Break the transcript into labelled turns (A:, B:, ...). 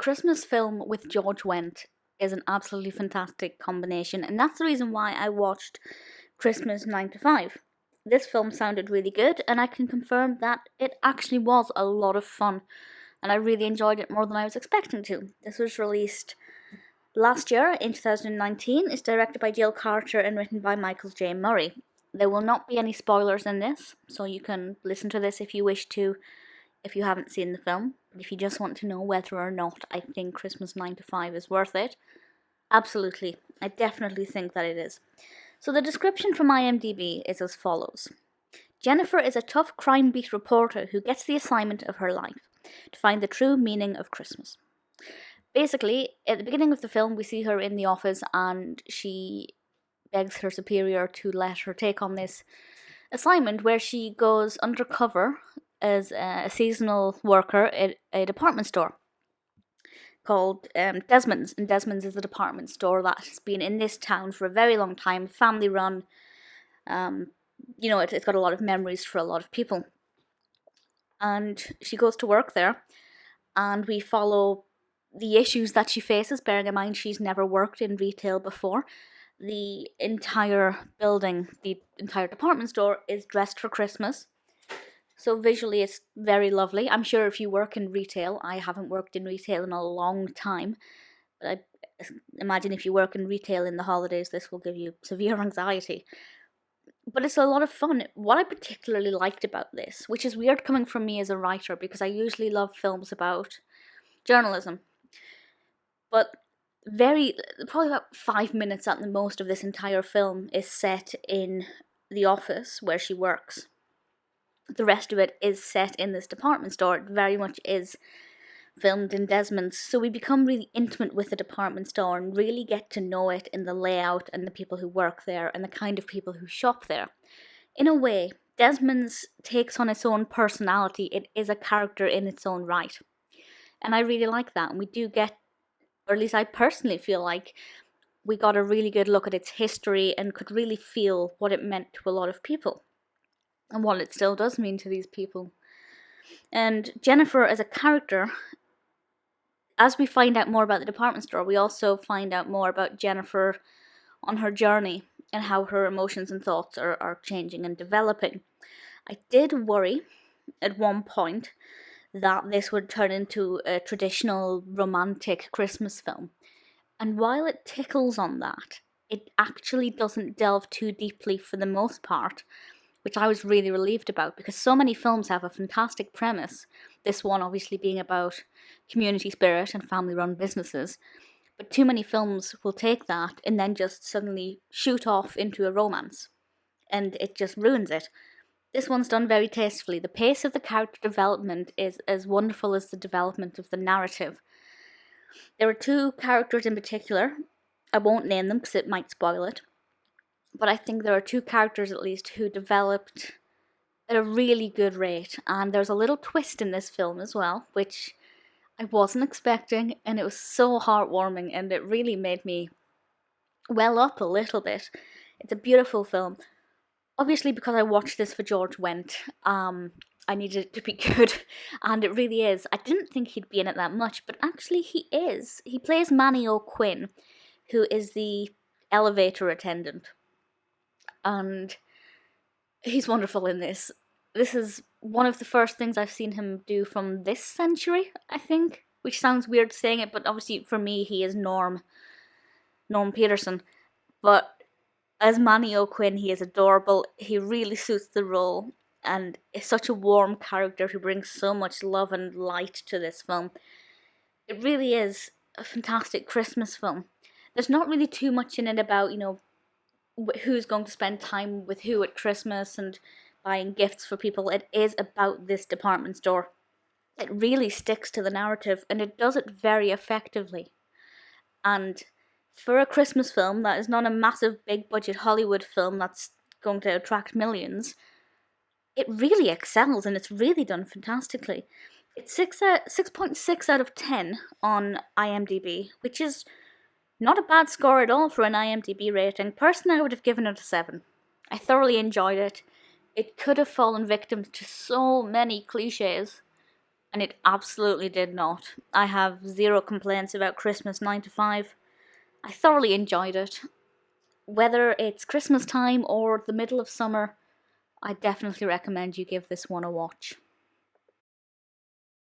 A: Christmas film with George Wendt is an absolutely fantastic combination, and that's the reason why I watched Christmas 9 to 5. This film sounded really good, and I can confirm that it actually was a lot of fun, and I really enjoyed it more than I was expecting to. This was released last year in 2019. It's directed by Jill Carter and written by Michael J. Murray. There will not be any spoilers in this, so you can listen to this if you wish to, if you haven't seen the film. But if you just want to know whether or not I think Christmas 9 to 5 is worth it, absolutely. I definitely think that it is. So the description from IMDb is as follows. Jennifer is a tough crime beat reporter who gets the assignment of her life, to find the true meaning of Christmas. Basically, at the beginning of the film, we see her in the office and she begs her superior to let her take on this assignment where she goes undercover as a seasonal worker at a department store called Desmond's. And Desmond's is a department store that has been in this town for a very long time, family run. It's got a lot of memories for a lot of people. And she goes to work there, and we follow the issues that she faces, bearing in mind she's never worked in retail before. The entire building, the entire department store is dressed for Christmas. So visually it's very lovely. I'm sure if you work in retail, I haven't worked in retail in a long time, but I imagine if you work in retail in the holidays, this will give you severe anxiety. But it's a lot of fun. What I particularly liked about this, which is weird coming from me as a writer because I usually love films about journalism, but probably about 5 minutes at the most of this entire film is set in the office where she works. The rest of it is set in this department store. It very much is filmed in Desmond's, so we become really intimate with the department store and really get to know it in the layout and the people who work there and the kind of people who shop there. In a way, Desmond's takes on its own personality. It is a character in its own right. And I really like that. And we do get, or at least I personally feel like, we got a really good look at its history and could really feel what it meant to a lot of people and what it still does mean to these people. And Jennifer as a character, as we find out more about the department store, we also find out more about Jennifer on her journey and how her emotions and thoughts are changing and developing. I did worry at one point that this would turn into a traditional romantic Christmas film. And while it tickles on that, it actually doesn't delve too deeply for the most part, which I was really relieved about because so many films have a fantastic premise, this one obviously being about community spirit and family-run businesses, but too many films will take that and then just suddenly shoot off into a romance, and it just ruins it. This one's done very tastefully. The pace of the character development is as wonderful as the development of the narrative. There are two characters in particular. I won't name them because it might spoil it. But I think there are two characters at least who developed at a really good rate. And there's a little twist in this film as well, which I wasn't expecting. And it was so heartwarming and it really made me well up a little bit. It's a beautiful film. Obviously, because I watched this for George Wendt, I needed it to be good, and it really is. I didn't think he'd be in it that much, but actually he is. He plays Manny O'Quinn, who is the elevator attendant, and he's wonderful in this. This is one of the first things I've seen him do from this century, I think, which sounds weird saying it, but obviously for me he is Norm Peterson, but as Manny O'Quinn, he is adorable. He really suits the role and is such a warm character who brings so much love and light to this film. It really is a fantastic Christmas film. There's not really too much in it about, who's going to spend time with who at Christmas and buying gifts for people. It is about this department store. It really sticks to the narrative and it does it very effectively. And for a Christmas film that is not a massive big budget Hollywood film that's going to attract millions, it really excels and it's really done fantastically. It's 6.6 out of 10 on IMDb, which is not a bad score at all for an IMDb rating. Personally, I would have given it a 7. I thoroughly enjoyed it. It could have fallen victim to so many cliches, And it absolutely did not. I have zero complaints about Christmas 9 to 5. I thoroughly enjoyed it. Whether it's Christmas time or the middle of summer, I definitely recommend you give this one a watch.